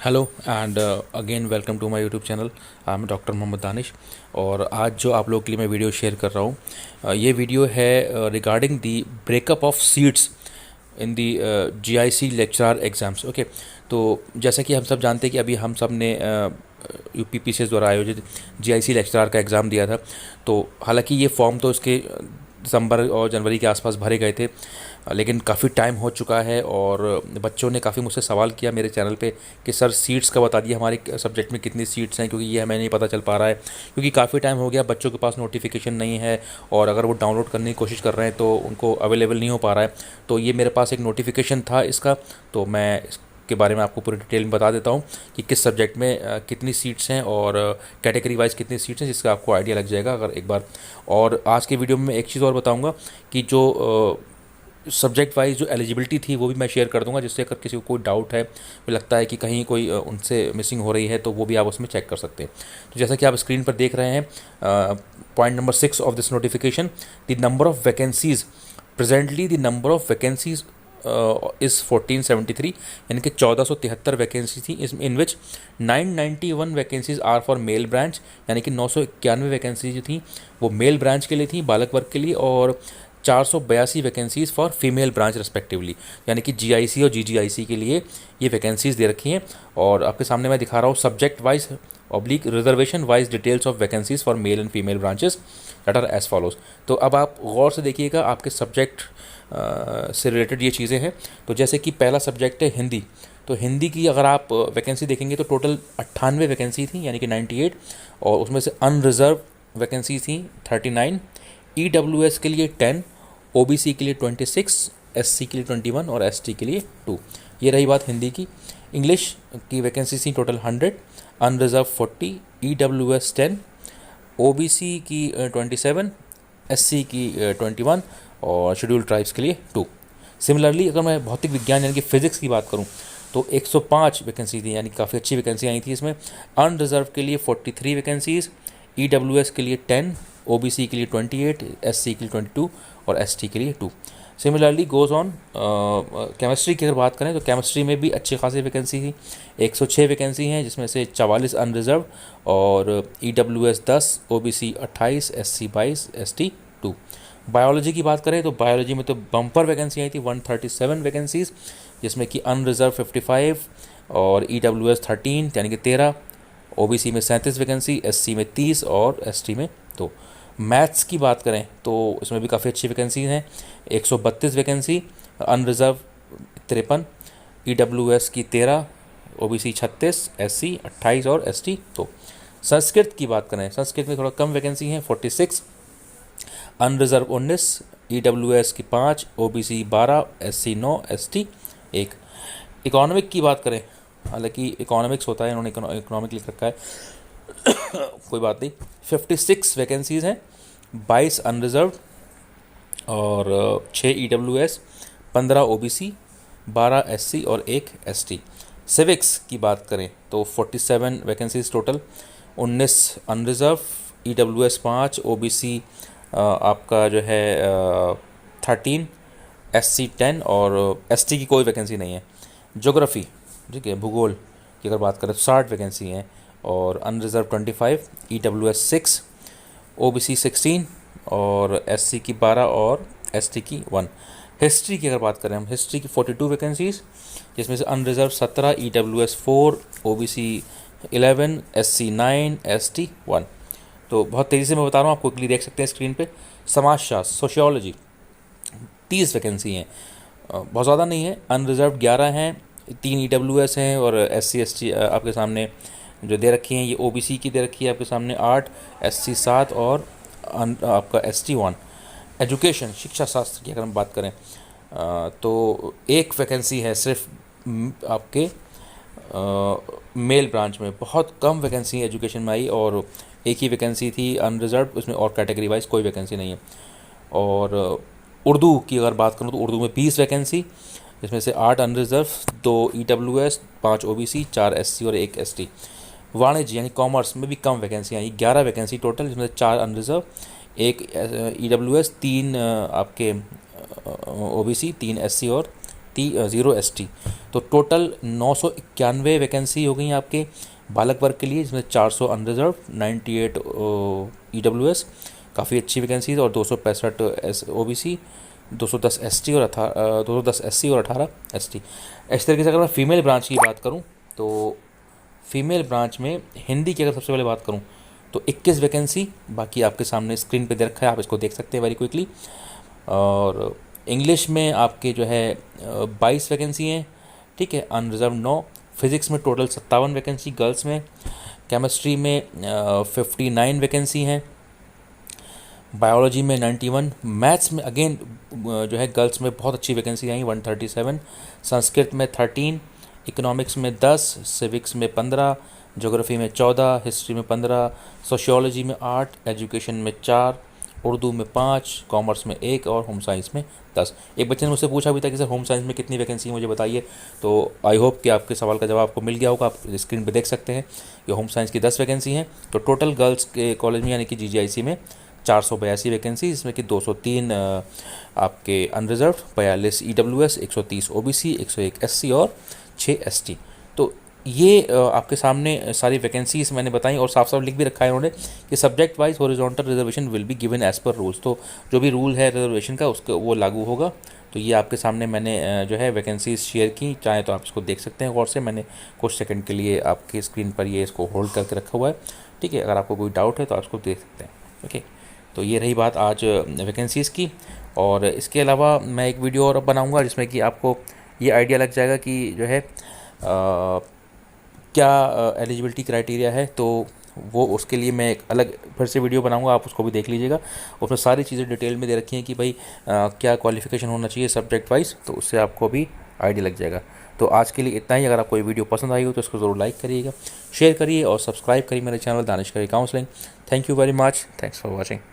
Hello and again welcome to my YouTube channel. I am doctor Mohammad Danish. और आज जो आप लोगों के लिए मैं वीडियो शेयर कर रहा हूँ, ये वीडियो है regarding the breakup of seats in the GIC lecturer exams. Okay, तो जैसा कि हम सब जानते हैं कि अभी हम सब ने यूपीपीसीएस द्वारा आयोजित जीआईसी लेक्चरर का एग्ज़ाम दिया था। तो हालांकि ये फॉर्म तो इसके दिसंबर और जनवरी के आसपास भरे गए थे, लेकिन काफ़ी टाइम हो चुका है और बच्चों ने काफ़ी मुझसे सवाल किया मेरे चैनल पे कि सर सीट्स का बता दिए, हमारे सब्जेक्ट में कितनी सीट्स हैं, क्योंकि ये हमें नहीं पता चल पा रहा है, क्योंकि काफ़ी टाइम हो गया, बच्चों के पास नोटिफिकेशन नहीं है और अगर वो डाउनलोड करने की कोशिश कर रहे हैं तो उनको अवेलेबल नहीं हो पा रहा है। तो ये मेरे पास एक नोटिफिकेशन था इसका, तो मैं के बारे में आपको पूरी डिटेल में बता देता हूँ कि किस सब्जेक्ट में कितनी सीट्स हैं और कैटेगरी वाइज कितनी सीट्स हैं, जिसका आपको आइडिया लग जाएगा अगर एक बार। और आज के वीडियो में मैं एक चीज़ और बताऊँगा कि जो सब्जेक्ट वाइज जो एलिजिबिलिटी थी वो भी मैं शेयर कर दूंगा, जिससे अगर किसी को कोई डाउट है, मुझे लगता है कि कहीं कोई उनसे मिसिंग हो रही है, तो वो भी आप उसमें चेक कर सकते हैं। तो जैसा कि आप स्क्रीन पर देख रहे हैं, point number 6 of this notification, the number of vacancies presently, the number of vacancies is 1473, यानी कि 1473 वैकेंसी थी, इस in which 991 vacancies are for male branch, यानी कि 991 वैकेंसी जो थी वो मेल ब्रांच के लिए थी, बालक वर्ग के लिए, और 482 vacancies for female branch respectively, यानी कि जीआईसी और जीजीआईसी के लिए ये वैकेंसीज़ दे रखी हैं। और आपके सामने मैं दिखा रहा हूँ subject wise oblique reservation wise details of vacancies for male and female branches that are as follows. तो अब आप गौर से देखिएगा, आपके सब्जेक्ट से रिलेटेड ये चीज़ें हैं। तो जैसे कि पहला सब्जेक्ट है हिंदी, तो हिंदी की अगर आप वैकेंसी देखेंगे तो टोटल 98 वैकेंसी थी, यानी कि 98, और उसमें से अनरिजर्व वैकेंसी थी 39, ईडब्ल्यूएस के लिए 10, ओबीसी के लिए 26, एससी के लिए 21 और एसटी के लिए 2। ये रही बात हिंदी की। इंग्लिश की वैकेंसी थी टोटल 100, अनरिजर्व 40, ईडब्ल्यूएस 10, ओबीसी की 27, एससी की 21 और शेड्यूल्ड ट्राइब्स के लिए 2। सिमिलरली अगर मैं भौतिक विज्ञान यानी कि फिजिक्स की बात करूं तो 105 वैकेंसी थी, यानी काफ़ी अच्छी वैकेंसी आई थी इसमें। अनरिजर्व के लिए 43 वैकेंसीज़, ईडब्ल्यूएस के लिए 10, ओबीसी के लिए 28, एससी के लिए 22 और एसटी के लिए 2। सिमिलरली गोज़ ऑन केमिस्ट्री की अगर बात करें तो केमिस्ट्री में भी अच्छी खासी वैकेंसी थी, 106 वैकेंसी हैं, जिसमें से 44 अनरिजर्व और EWS 10, OBC 28, SC 22, ST 2। Biology की बात करें तो बायोलॉजी में तो बम्पर वैकेंसी आई थी, 137 वैकेंसीज़, जिसमें कि अनरिजर्व 55 और ईडब्ल्यूएस 13 यानी कि 13, ओबीसी में 37 वैकेंसी, एससी में 30 और एसटी में 2। मैथ्स की बात करें तो इसमें भी काफ़ी अच्छी वैकेंसी हैं, 132 वैकेंसी, अनरिजर्व 53, ईडब्ल्यूएस की 13, ओबीसी 36, एससी 28 और एसटी 2। संस्कृत की बात करें, संस्कृत में थोड़ा कम वैकेंसी हैं, 46, अनरिजर्व 19, ईडब्ल्यूएस की 5, ओबीसी 12, एससी 9, एसटी 1। इकोनॉमिक की बात करें, हालांकि इकोनॉमिक्स होता है, इन्होंने इकोनॉमिक लिख रखा है, कोई बात नहीं। 56 वैकेंसीज़ हैं, 22 अनरिजर्व और 6 ईडब्ल्यूएस, 15 ओबीसी, 12 एससी और 1 एसटी। सिविक्स की बात करें तो 47 vacancies total, 19 unreserved, EWS 5, OBC आपका जो है 13, एससी 10 और एसटी की कोई वैकेंसी नहीं है। ज्योग्राफी, ठीक है, भूगोल की अगर बात करें तो 60 वैकेंसी हैं और अनरिजर्व 25, ईडब्ल्यूएस 6, ओबीसी 16 और एससी की 12 और एसटी की 1। हिस्ट्री की अगर बात करें हम, हिस्ट्री की 42 वैकेंसीज़, जिसमें से unreserved 17, EWS 4, OBC 11, SC 9, ST 1। तो बहुत तेज़ी से मैं बता रहा हूँ, आप क्विकली देख सकते हैं स्क्रीन पे। समाजशास्त्र, सोशियोलॉजी, 30 वैकेंसी हैं, बहुत ज़्यादा नहीं है, अनरिजर्व 11 हैं, 3 ईडब्ल्यूएस हैं और एससी एसटी आपके सामने जो दे रखी हैं, ये ओबीसी की दे रखी है आपके सामने 8, एससी 7 और आपका एसटी 1। एजुकेशन, शिक्षा शास्त्र की अगर हम बात करें तो एक वैकेंसी है सिर्फ आपके मेल ब्रांच में, बहुत कम वैकेंसी एजुकेशन में आई, और एक ही वैकेंसी थी अनरिजर्व उसमें, और कैटेगरी वाइज कोई वैकेंसी नहीं है। और उर्दू की अगर बात करूँ तो उर्दू में 20 वैकेंसी, जिसमें से 8 अनरिजर्व, 2 ईडब्ल्यूएस, 5 ओबीसी, 4 एससी और 1 एसटी। वाणिज्य यानी कॉमर्स में भी कम वैकेंसी आई, 11 वैकेंसी टोटल, जिसमें से 4 अनरिजर्व, 1 ईडब्ल्यूएस, 3 आपके ओबीसी, 3 एससी और 0 ST। तो टोटल 991 वैकेंसी हो गई हैं आपके बालक वर्ग के लिए, जिसमें 400 अनरिजर्व, 98 EWS, काफ़ी अच्छी वैकेंसी है, और 265 OBC, 210 ST और 210 SC और 18 ST। इस तरीके से अगर मैं फीमेल ब्रांच की बात करूं तो फीमेल ब्रांच में हिंदी की अगर सबसे पहले बात करूं तो 21 वैकेंसी, बाकी आपके सामने स्क्रीन पे दे रखा है, आप इसको देख सकते हैं वेरी क्विकली। और इंग्लिश में आपके जो है 22 वैकेंसी हैं, ठीक है, अनरिजर्व 9। फिज़िक्स में टोटल 57 वैकेंसी गर्ल्स में। केमिस्ट्री में 59 वैकेंसी हैं। बायोलॉजी में 91। मैथ्स में अगेन जो है गर्ल्स में बहुत अच्छी वैकेंसी आई, 137। संस्कृत में 13, इकोनॉमिक्स में 10, सिविक्स में 15, ज्योग्राफी में 14, हिस्ट्री में 15, सोशियोलॉजी में 8, एजुकेशन में 4, उर्दू में 5, कॉमर्स में 1 और होम साइंस में 10। एक बच्चे ने मुझसे पूछा भी था कि सर होम साइंस में कितनी वैकेंसी है, मुझे बताइए। तो आई होप कि आपके सवाल का जवाब आपको मिल गया होगा। आप स्क्रीन पे देख सकते हैं कि होम साइंस की 10 वैकेंसी हैं। तो टोटल गर्ल्स के कॉलेज में यानी कि GGIC में 482 वैकेंसी, जिसमें कि 203 आपके अनरिजर्व, 42 EWS, 130 OBC, 101 SC और 6 ST। तो ये आपके सामने सारी वैकेंसीज मैंने बताई, और साफ साफ लिख भी रखा है उन्होंने कि subject wise horizontal reservation will be given as per rules. तो जो भी रूल है रिजर्वेशन का उसका वो लागू होगा। तो ये आपके सामने मैंने जो है वैकेंसीज शेयर की, चाहे तो आप इसको देख सकते हैं गौर से। मैंने कुछ सेकंड के लिए आपकी स्क्रीन पर ये इसको होल्ड करके रखा हुआ है, ठीक है। अगर आपको कोई डाउट है तो आप इसको देख सकते हैं, ओके। तो ये रही बात आज वैकेंसीज़ की। और इसके अलावा मैं एक वीडियो और बनाऊंगा जिसमें कि आपको ये आइडिया लग जाएगा कि जो है क्या एलिजिबिलिटी क्राइटेरिया है। तो वो उसके लिए मैं एक अलग फिर से वीडियो बनाऊंगा, आप उसको भी देख लीजिएगा। उसमें सारी चीज़ें डिटेल में दे रखी हैं कि भाई क्या क्वालिफिकेशन होना चाहिए सब्जेक्ट वाइज, तो उससे आपको भी आइडिया लग जाएगा। तो आज के लिए इतना ही। अगर आपको ये वीडियो पसंद आई हो तो इसको ज़रूर लाइक करिएगा, शेयर करिए और सब्सक्राइब करिए मेरे चैनल दानिश करिए counselling. Thank you very much, thanks for watching.